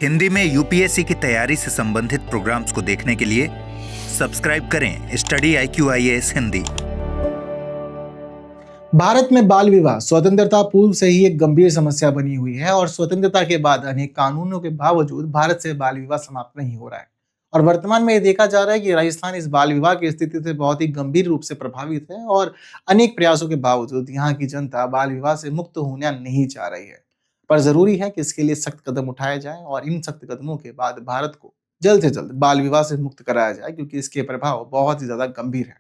हिंदी में यूपीएससी की तैयारी से संबंधित प्रोग्राम्स को देखने के लिए सब्सक्राइब करें स्टडी IQIAS हिंदी। भारत में बाल विवाह स्वतंत्रता पूर्व से ही एक गंभीर समस्या बनी हुई है और स्वतंत्रता के बाद अनेक कानूनों के बावजूद भारत से बाल विवाह समाप्त नहीं हो रहा है। और वर्तमान में ये देखा जा रहा है कि राजस्थान इस बाल विवाह की स्थिति से बहुत ही गंभीर रूप से प्रभावित है और अनेक प्रयासों के बावजूद यहाँ की जनता बाल विवाह से मुक्त होना नहीं चाह रही है। पर जरूरी है कि इसके लिए सख्त कदम उठाए जाएं और इन सख्त कदमों के बाद भारत को जल्द से जल्द बाल विवाह से मुक्त कराया जाए, क्योंकि इसके प्रभाव बहुत ही ज्यादा गंभीर है।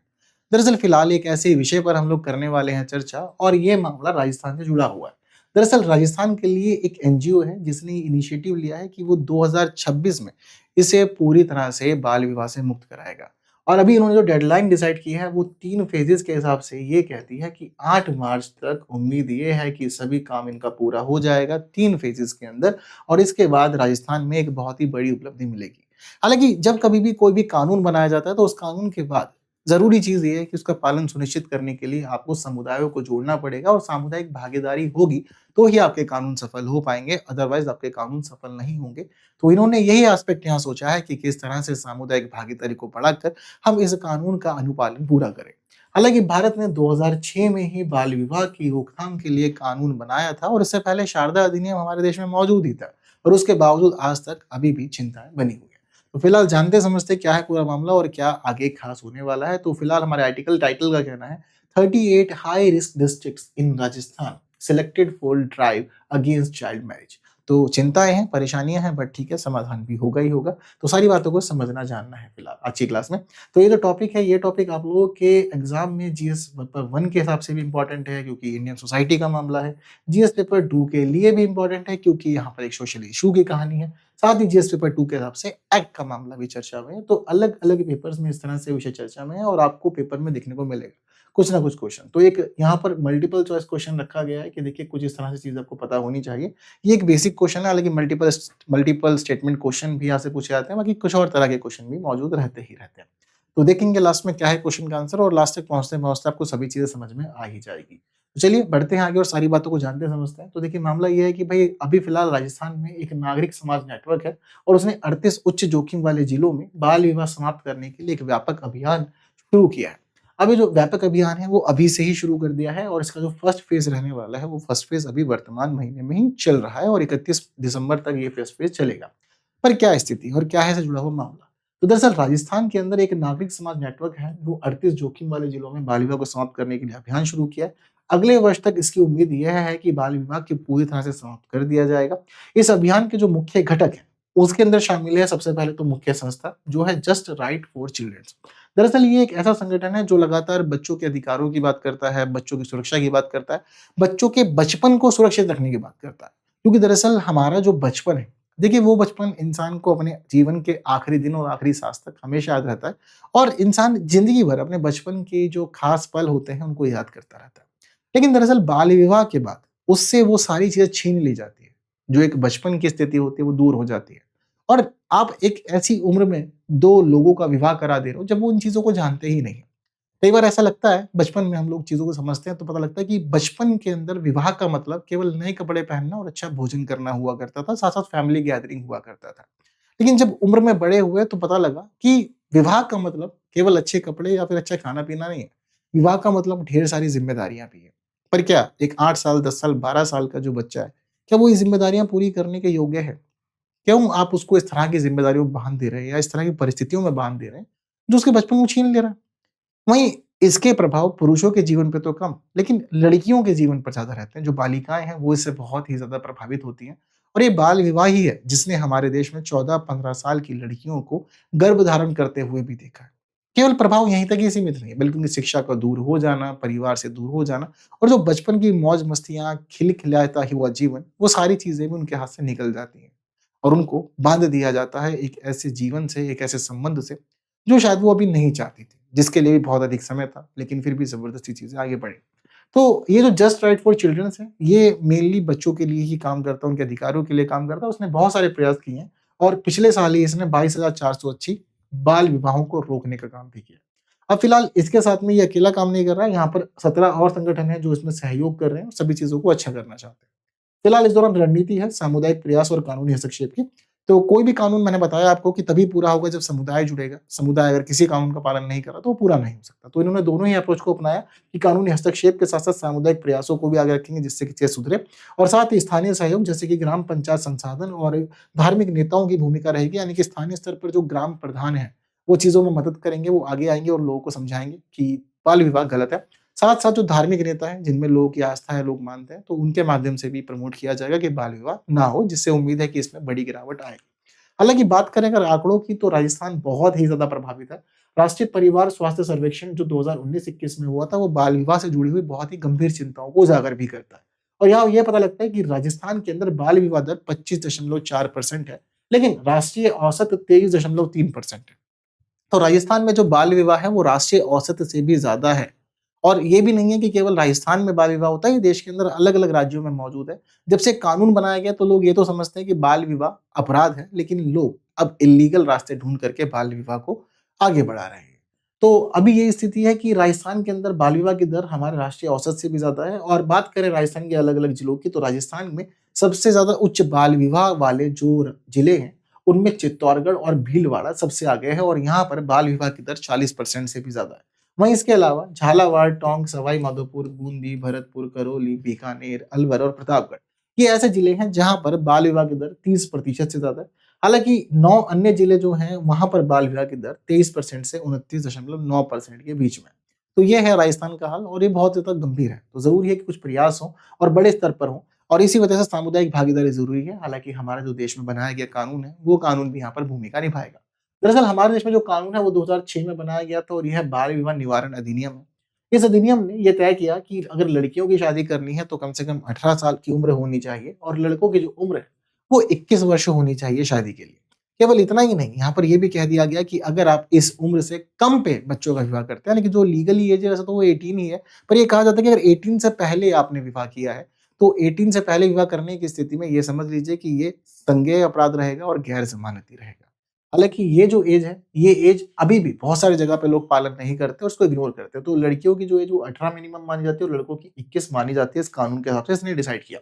दरअसल फिलहाल एक ऐसे विषय पर हम लोग करने वाले हैं चर्चा, और ये मामला राजस्थान से जुड़ा हुआ है। दरअसल राजस्थान के लिए एक एनजीओ है जिसने इनिशिएटिव लिया है कि वो 2026 में इसे पूरी तरह से बाल विवाह से मुक्त कराएगा। और अभी इन्होंने जो डेडलाइन डिसाइड की है वो 3 फेजेस के हिसाब से ये कहती है कि 8 मार्च तक उम्मीद ये है कि सभी काम इनका पूरा हो जाएगा 3 फेजेस के अंदर, और इसके बाद राजस्थान में एक बहुत ही बड़ी उपलब्धि मिलेगी। हालांकि जब कभी भी कोई भी कानून बनाया जाता है तो उस कानून के बाद ज़रूरी चीज़ ये है कि उसका पालन सुनिश्चित करने के लिए आपको समुदायों को जोड़ना पड़ेगा, और सामुदायिक भागीदारी होगी तो ही आपके कानून सफल हो पाएँगे, अदरवाइज़ आपके कानून सफल नहीं होंगे। तो इन्होंने यही एस्पेक्ट यहाँ सोचा है कि किस तरह से सामुदायिक भागीदारी को बढ़ाकर हम इस कानून का अनुपालन पूरा करें। हालाँकि भारत ने 2006 में ही बाल विवाह की रोकथाम के लिए कानून बनाया था, और इससे पहले शारदा अधिनियम हमारे देश में मौजूद ही था, और उसके बावजूद आज तक अभी भी चिंताएँ बनी हुई हैं। तो फिलहाल जानते समझते क्या है पूरा मामला और क्या आगे खास होने वाला है। तो फिलहाल हमारे आर्टिकल टाइटल का कहना है 38 high risk districts in Rajasthan selected for drive against child marriage. तो चिंताएं हैं, परेशानियां हैं, बट ठीक है, समाधान भी होगा ही होगा। तो सारी बातों को समझना जानना है फिलहाल आज की क्लास में। तो ये जो टॉपिक है, ये टॉपिक आप लोगों के एग्जाम में जीएस पेपर 1 के हिसाब से भी इंपॉर्टेंट है, क्योंकि इंडियन सोसाइटी का मामला है। जीएस पेपर 2 के लिए भी इंपॉर्टेंट है, क्योंकि यहाँ पर एक सोशल इशू की कहानी है। साथ ही जीएस पेपर 2 के हिसाब से एक्ट का मामला भी चर्चा में है। तो अलग अलग पेपर्स में इस तरह से विषय चर्चा में है, और आपको पेपर में देखने को मिलेगा कुछ ना कुछ क्वेश्चन। तो एक यहाँ पर मल्टीपल चॉइस क्वेश्चन रखा गया है कि देखिए कुछ इस तरह से चीज आपको पता होनी चाहिए। ये एक बेसिक क्वेश्चन है, हालांकि मल्टीपल स्टेटमेंट क्वेश्चन भी यहाँ से पूछे जाते हैं, बाकी कुछ और तरह के क्वेश्चन भी मौजूद रहते ही रहते हैं। तो देखेंगे लास्ट में क्या है क्वेश्चन का आंसर, और लास्ट तक पहुंचते पहुंचते आपको सभी चीजें समझ में आ ही जाएगी। तो चलिए बढ़ते हैं आगे और सारी बातों को जानते समझते हैं। तो देखिए मामला ये है कि भाई अभी फिलहाल राजस्थान में एक नागरिक समाज नेटवर्क है, और उसने 38 उच्च जोखिम वाले जिलों में बाल विवाह समाप्त करने के लिए एक व्यापक अभियान शुरू किया है। अभी जो व्यापक अभियान है वो अभी से ही शुरू कर दिया है, और इसका जो फर्स्ट फेज रहने वाला है वो फर्स्ट फेज अभी वर्तमान महीने में ही चल रहा है, और 31 दिसंबर तक ये फर्स्ट फेज चलेगा। पर क्या स्थिति और क्या है इससे जुड़ा हुआ मामला? तो दरअसल राजस्थान के अंदर एक नागरिक समाज नेटवर्क है जो 38 जोखिम वाले जिलों में बाल विवाह को समाप्त करने के लिए अभियान शुरू किया है। अगले वर्ष तक इसकी उम्मीद यह है कि बाल विवाह की पूरी तरह से समाप्त कर दिया जाएगा। इस अभियान के जो मुख्य घटक हैं उसके अंदर शामिल है सबसे पहले तो मुख्य संस्था जो है जस्ट राइट फॉर चिल्ड्रंस। दरअसल ये एक ऐसा संगठन है जो लगातार बच्चों के अधिकारों की बात करता है, बच्चों की सुरक्षा की बात करता है, बच्चों के बचपन को सुरक्षित रखने की बात करता है। क्योंकि दरअसल हमारा जो बचपन है, देखिए वो बचपन इंसान को अपने जीवन के आखिरी दिन और आखिरी सांस तक हमेशा याद रहता है, और इंसान जिंदगी भर अपने बचपन के जो खास पल होते हैं उनको याद करता रहता है। लेकिन दरअसल बाल विवाह के बाद उससे वो सारी चीजें छीन ली जाती है, जो एक बचपन की स्थिति होती है वो दूर हो जाती है, और आप एक ऐसी उम्र में दो लोगों का विवाह करा दे रहे हो जब वो इन चीजों को जानते ही नहीं। कई बार ऐसा लगता है, बचपन में हम लोग चीज़ों को समझते हैं तो पता लगता है कि बचपन के अंदर विवाह का मतलब केवल नए कपड़े पहनना और अच्छा भोजन करना हुआ करता था, साथ-साथ फैमिली गैदरिंग हुआ करता था। लेकिन जब उम्र में बड़े हुए तो पता लगा कि विवाह का मतलब केवल अच्छे कपड़े या फिर अच्छा खाना-पीना नहीं है। विवाह का मतलब ढेर सारी ज़िम्मेदारियाँ भी हैं। पर क्या एक 8 साल, 10 साल, 12 साल का जो बच्चा है, क्या वो ये ज़िम्मेदारियाँ पूरी करने के योग्य है? क्यों आप उसको इस तरह की ज़िम्मेदारियों में बाँध दे रहे हैं या इस तरह की परिस्थितियों में बाँध दे रहे हैं, जो उसके बचपन को छीन ले रहा है? वहीं इसके प्रभाव पुरुषों के जीवन पे तो कम, लेकिन लड़कियों के जीवन पर ज़्यादा रहते हैं। जो बालिकाएँ हैं, वो इससे बहुत ही ज़्यादा प्रभावित होती हैं, और ये बाल विवाह ही है, जिसने हमारे देश में 14-15 साल की लड़कियों को गर्भ धारण करते हुए भी देखा है। केवल प्रभाव यहीं तक ही सीमित नहीं है, बल्कि उनकी शिक्षा का दूर हो जाना, परिवार से दूर हो जाना, और जो बचपन की मौज-मस्तियाँ, खिलखिलाता हुआ जीवन, वो सारी चीज़ें भी उनके हाथ से निकल जाती हैं, और उनको बाँध दिया जाता है एक ऐसे जीवन से, एक ऐसे संबंध से, जो शायद वो अभी नहीं चाहती थी, जिसके लिए भी बहुत अधिक समय था, लेकिन फिर भी ज़बरदस्ती चीज़ें आगे बढ़ी। तो ये जो जस्ट राइट फॉर चिल्ड्रंस है, ये मेनली बच्चों के लिए ही काम करता है, उनके अधिकारों के लिए काम करता है। उसने बहुत सारे प्रयास किए हैं, और पिछले साल ही इसने 22,480 बाल विवाहों को रोकने का काम भी किया। अब फिलहाल इसके साथ में ये अकेला काम नहीं कर रहा है, यहाँ पर 17 और संगठन हैं जो इसमें सहयोग कर रहे हैं और सभी चीज़ों को अच्छा करना चाहते हैं। फिलहाल इस दौरान रणनीति है सामुदायिक प्रयास और कानूनी हस्तक्षेप की। तो कोई भी कानून मैंने बताया आपको कि तभी पूरा होगा जब समुदाय जुड़ेगा। समुदाय अगर किसी कानून का पालन नहीं कर रहा तो वो पूरा नहीं हो सकता। तो इन्होंने दोनों ही अप्रोच को अपनाया कि कानूनी हस्तक्षेप के साथ-साथ सामुदायिक प्रयासों को भी आगे रखेंगे जिससे कि चीज़ें सुधरे और साथ ही स्थानीय सहयोग जैसे कि ग्राम पंचायत संसाधन और धार्मिक नेताओं की भूमिका रहेगी, यानी कि स्थानीय स्तर पर जो ग्राम प्रधान हैं, वो चीज़ों में मदद करेंगे, वो आगे आएँगे और लोगों को समझाएँगे कि बाल विवाह गलत है। साथ-साथ जो धार्मिक नेता हैं, जिनमें लोगों की आस्था है, लोग मानते हैं, तो उनके माध्यम से भी प्रमोट किया जाएगा कि बाल विवाह ना हो, जिससे उम्मीद है कि इसमें बड़ी गिरावट आएगी। हालाँकि बात करें अगर आंकड़ों की तो राजस्थान बहुत ही ज़्यादा प्रभावित है। राष्ट्रीय परिवार स्वास्थ्य सर्वेक्षण जो 2019-21 में हुआ था, वो बाल विवाह से जुड़ी हुई बहुत ही गंभीर चिंताओं को उजागर भी करता है। और यहाँ ये पता लगता है कि राजस्थान के अंदर बाल विवाह दर 25.4% है, लेकिन राष्ट्रीय औसत 23.3% है। तो राजस्थान में जो बाल विवाह है वो राष्ट्रीय औसत से भी ज़्यादा है। और ये भी नहीं है कि केवल राजस्थान में बाल विवाह होता है, ये देश के अंदर अलग-अलग राज्यों में मौजूद है। जब से कानून बनाया गया तो लोग ये तो समझते हैं कि बाल विवाह अपराध है, लेकिन लोग अब इल्लीगल रास्ते ढूँढ करके बाल विवाह को आगे बढ़ा रहे हैं। तो अभी ये स्थिति है कि राजस्थान के अंदर बाल विवाह की दर हमारे राष्ट्रीय औसत से भी ज़्यादा है और बात करें राजस्थान के अलग-अलग जिलों की तो राजस्थान में सबसे ज़्यादा उच्च बाल विवाह वाले जो जिले हैं, उनमें चित्तौड़गढ़ और भीलवाड़ा सबसे आगे है और यहाँ पर बाल विवाह की दर 40% से भी ज़्यादा है। वहीं इसके अलावा झालावाड़, टोंक, सवाई माधोपुर, बूंदी, भरतपुर, करौली, बीकानेर, अलवर और प्रतापगढ़ ये ऐसे जिले हैं जहां पर बाल विवाह की दर 30% से ज्यादा है। हालांकि 9 अन्य जिले जो हैं वहां पर बाल विवाह की दर 23% से 29.9% के बीच में। तो ये है राजस्थान का हाल और ये बहुत ज्यादा गंभीर है। तो जरूरी है कि कुछ प्रयास हो और बड़े स्तर पर हो और इसी वजह से सामुदायिक भागीदारी जरूरी है। हालांकि हमारे जो देश में बनाया गया कानून है वो कानून भी यहाँ पर भूमिका निभाएगा। दरअसल हमारे देश में जो कानून है वो 2006 में बनाया गया था और यह बाल विवाह निवारण अधिनियम है। इस अधिनियम ने यह तय किया कि अगर लड़कियों की शादी करनी है तो कम से कम 18 साल की उम्र होनी चाहिए और लड़कों की जो उम्र है वो 21 वर्ष होनी चाहिए शादी के लिए। केवल इतना ही नहीं, यहाँ पर यह भी कह दिया गया कि अगर आप इस उम्र से कम पे बच्चों का विवाह करते हैं, यानी कि जो लीगली एज है वैसे तो वो 18 ही है, पर ये कहा जाता है कि अगर 18 से पहले आपने विवाह किया है तो 18 से पहले विवाह करने की स्थिति में ये समझ लीजिए कि ये संज्ञेय अपराध रहेगा और गैर जमानती रहेगा। हालाँकि ये जो ऐज है, ये ऐज अभी भी बहुत सारी जगह पे लोग पालन नहीं करते, उसको इग्नोर करते हैं। तो लड़कियों की जो ऐज वो 18 मिनिमम मानी जाती है और लड़कों की 21 मानी जाती है इस कानून के हिसाब से इसने डिसाइड किया।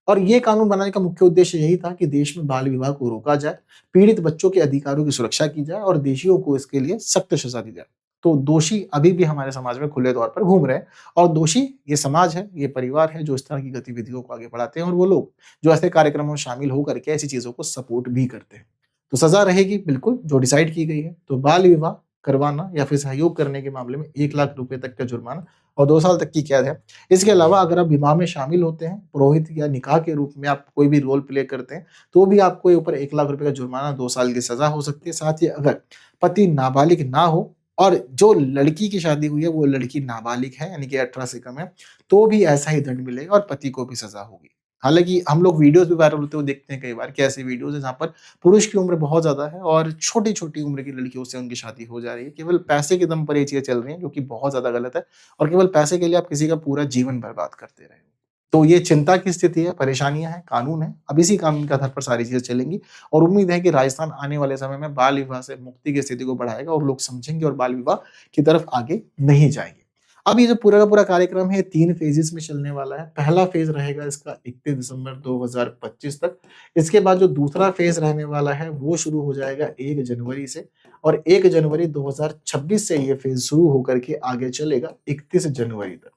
और ये कानून बनाने का मुख्य उद्देश्य यही था कि देश में बाल विवाह को रोका जाए, पीड़ित बच्चों के अधिकारों की सुरक्षा की जाए और दोषियों को इसके लिए सख्त सज़ा दी जाए। तो दोषी अभी भी हमारे समाज में खुले तौर पर घूम रहे हैं और दोषी ये समाज है, ये परिवार है जो इस तरह की गतिविधियों को आगे बढ़ाते हैं और वो लोग जो ऐसे कार्यक्रमों में शामिल होकर के ऐसी चीज़ों को सपोर्ट भी करते हैं। तो सज़ा रहेगी बिल्कुल जो डिसाइड की गई है। तो बाल विवाह करवाना या फिर सहयोग करने के मामले में 1 लाख रुपए तक का जुर्माना और 2 साल तक की कैद है। इसके अलावा अगर आप विवाह में शामिल होते हैं, पुरोहित या निकाह के रूप में आप कोई भी रोल प्ले करते हैं, तो भी आपको ऊपर 1 लाख रुपए का जुर्माना, 2 साल की सज़ा हो सकती है। साथ ही अगर पति नाबालिग ना हो और जो लड़की की शादी हुई है वो लड़की नाबालिग है यानी कि 18 से कम है, तो भी ऐसा ही दंड मिलेगा और पति को भी सज़ा होगी। हालाँकि हम लोग वीडियोज़ भी वायरल होते हुए देखते हैं कई बार कि ऐसी वीडियोज़ हैं जहाँ पर पुरुष की उम्र बहुत ज़्यादा है और छोटी-छोटी उम्र की लड़कियों से उनकी शादी हो जा रही है। केवल पैसे के दम पर ये चीज़ें चल रही हैं जो कि बहुत ज़्यादा गलत है और केवल पैसे के लिए आप किसी का पूरा जीवन बर्बाद करते रहे हो। तो ये चिंता की स्थिति है, परेशानियाँ हैं, कानून है। अब इसी कानून के आधार पर सारी चीज़ें चलेंगी और उम्मीद है कि राजस्थान आने वाले समय में बाल विवाह से मुक्ति की स्थिति को बढ़ाएगा और लोग समझेंगे और बाल विवाह की तरफ आगे नहीं जाएँगे। अब ये जो पूरा का पूरा कार्यक्रम है 3 फ़ेज़ेज़ में चलने वाला है। पहला फ़ेज़ रहेगा इसका 31 दिसंबर 2025 तक। इसके बाद जो दूसरा फ़ेज़ रहने वाला है वो शुरू हो जाएगा 1 जनवरी से और 1 जनवरी 2026 से ये फ़ेज़ शुरू होकर के आगे चलेगा 31 जनवरी तक।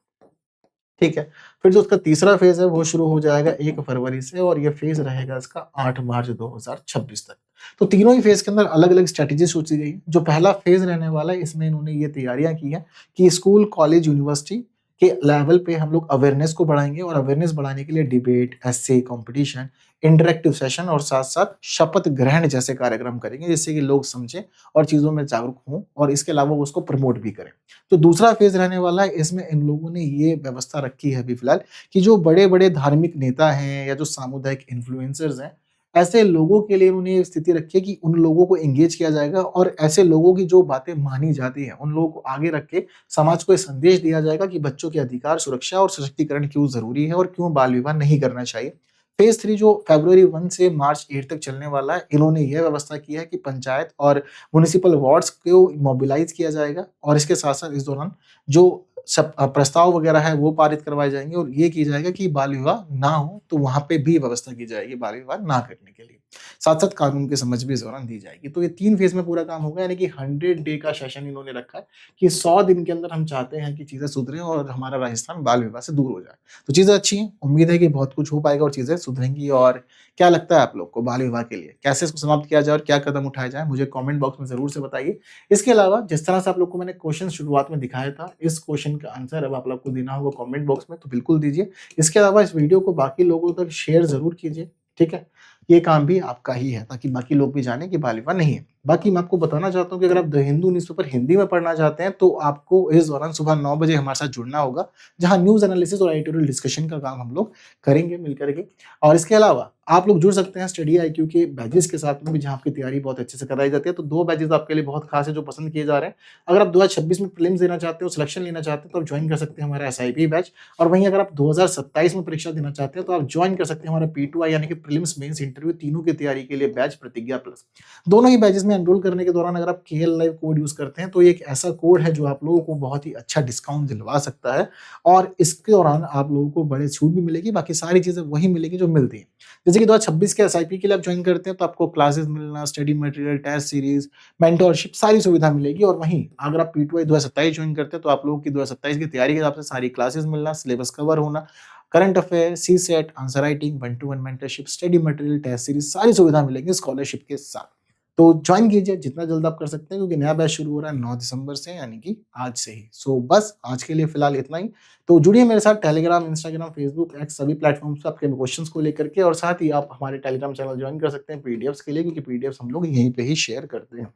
ठीक है। फिर जो उसका तीसरा फ़ेज़ है वो शुरू हो जाएगा 1 फरवरी से और ये फ़ेज़ रहेगा इसका 8 मार्च 2026 तक। तो तीनों ही फ़ेज़ के अंदर अलग-अलग स्ट्रैटेजी सोची गई है। जो पहला फ़ेज़ रहने वाला है इसमें इन्होंने ये तैयारियाँ की हैं कि स्कूल, कॉलेज, यूनिवर्सिटी के लेवल पे हम लोग अवेयरनेस को बढ़ाएँगे और अवेयरनेस बढ़ाने के लिए डिबेट, एस्से, कॉम्पिटिशन, इंटरैक्टिव सेशन और साथ-साथ शपथ ग्रहण जैसे कार्यक्रम करेंगे जिससे कि लोग समझें और चीज़ों में जागरूक हों और इसके अलावा वो उसको प्रमोट भी करें। तो दूसरा फ़ेज़ रहने वाला है इसमें इन लोगों ने ये व्यवस्था रखी है अभी फ़िलहाल कि जो बड़े-बड़े धार्मिक नेता हैं या जो सामुदायिक इन्फ्लुएंसर्स हैं, ऐसे लोगों के लिए उन्होंने ये स्थिति रखी है कि उन लोगों को एंगेज किया जाएगा और ऐसे लोगों की जो बातें मानी जाती हैं, उन लोगों को आगे रख के समाज को ये संदेश दिया जाएगा कि बच्चों के अधिकार, सुरक्षा और सशक्तिकरण क्यों ज़रूरी है और क्यों बाल विवाह नहीं करना चाहिए। फ़ेज़ 3 जो फ़रवरी 1 से मार्च 8 तक चलने वाला है, इन्होंने यह व्यवस्था की है कि पंचायत और म्युनिसिपल वार्ड्स को मोबिलाइज़ किया जाएगा और इसके साथ-साथ इस दौरान जो प्रस्ताव वगैरह है वो पारित करवाए जाएँगे और ये किया जाएगा कि बाल विवाह ना हो, तो वहाँ पे भी व्यवस्था की जाएगी बाल विवाह ना करने के लिए। साथ साथ कानून की समझ भी इस दौरान दी जाएगी। तो ये 3 फेज में पूरा काम होगा, यानी कि 100 डे का सेशन इन्होंने रखा है कि 100 दिन के अंदर हम चाहते हैं कि चीज़ें सुधरें और हमारा राजस्थान बाल विवाह से दूर हो जाए। तो चीज़ें अच्छी हैं, उम्मीद है कि बहुत कुछ हो पाएगा और चीज़ें सुधरेंगी। और क्या लगता है आप लोग को बाल विवाह के लिए? कैसे इसको समाप्त किया जाए और क्या कदम उठाए जाएँ? मुझे कमेंट बॉक्स में ज़रूर से बताइए। इसके अलावा जिस तरह से आप लोग को मैंने क्वेश्चन शुरुआत में दिखाया था, इस क्वेश्चन का आंसर अब आप लोग को देना होगा कमेंट बॉक्स में, तो बिल्कुल दीजिए। इसके अलावा इस वीडियो को बाकी लोगों तक शेयर ज़रूर कीजिए, ठीक है? ये काम भी आपका ही है ताकि बाकी लोग भी जानें कि बाल विवाह नहीं है। बाकी मैं आपको बताना चाहता हूँ कि अगर आप द हिंदू न्यूज़पेपर हिंदी में पढ़ना चाहते हैं, तो आपको इस दौरान सुबह 9 बजे हमारे साथ जुड़ना होगा, जहाँ न्यूज़ एनालिसिस और एडिटोरियल डिस्कशन का काम हम लोग करेंगे मिल कर के। और इसके अलावा आप लोग जुड़ सकते हैं स्टडी आईक्यू के बैचेस के साथ में भी, जहाँ आपकी तैयारी बहुत अच्छे से कराई जाती है। तो 2 बैचेस आपके लिए बहुत खास है जो पसंद किए जा रहे हैं। अगर आप 2026 में प्रीलिम्स देना चाहते हो, सिलेक्शन लेना चाहते हैं, तो आप ज्वाइन कर सकते हैं हमारा एसआईपी बैच। और वहीं अगर आप 2027 में परीक्षा देना चाहते हैं, तो आप ज्वाइन कर सकते हैं हमारा P2I यानी कि प्रीलिम्स, मेंस, इंटरव्यू तीनों की तैयारी के लिए बैच प्रतिज्ञा प्लस। दोनों ही बैचेस में एनरोल करने के दौरान अगर आप KL लाइव कोड यूज करते हैं, तो ये एक ऐसा कोड है जो आप लोगों को बहुत ही अच्छा डिस्काउंट दिलवा सकता है और इसके दौरान आप लोगों को बड़े छूट भी मिलेगी। बाकी सारी चीजें वही मिलेगी जो मिलती है। जैसे कि 2026 के एसआईपी के लिए आप ज्वाइन करते हैं, तो आपको क्लासेस मिलना, study material, test series, mentorship, सारी सुविधा मिलेगी। और वहीं अगर आप P2I 2027 ज्वाइन करते हैं, तो आप लोगों की 2027 की तैयारी के हिसाब से सारी क्लासेस मिलना, सिलेबस कवर होना, current affair, CSET, answer writing, 1-to-1 mentorship, study material, test series, सारी सुविधा मिलेंगी स्कॉलरशिप के साथ। तो ज्वाइन कीजिए जितना जल्द आप कर सकते हैं, क्योंकि नया बैच शुरू हो रहा है 9 दिसंबर से, यानी कि आज से ही। सो बस आज के लिए फिलहाल इतना ही। तो जुड़िए मेरे साथ टेलीग्राम, इंस्टाग्राम, फेसबुक, एक्स सभी प्लेटफॉर्म्स पे आपके क्वेश्चंस को लेकर के। और साथ ही आप हमारे टेलीग्राम चैनल ज्वाइन कर सकते हैं पीडीएफ्स के लिए, क्योंकि पीडीएफ्स हम लोग यहीं पे ही शेयर करते हैं।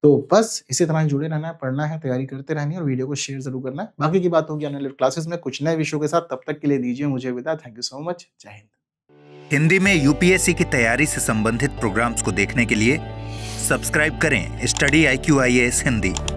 तो बस इसी तरह जुड़े रहना है, पढ़ना है, तैयारी करते रहनी है और वीडियो को शेयर जरूर करना है। बाकी की बात होगी आने वाली क्लासेस में कुछ नए विषयों के साथ। तब तक के लिए दीजिए मुझे विदा। Thank you so much. जय हिंद। हिंदी में यूपीएससी की तैयारी से संबंधित प्रोग्राम्स को देखने के लिए सब्सक्राइब करें स्टडी IQ IAS हिंदी।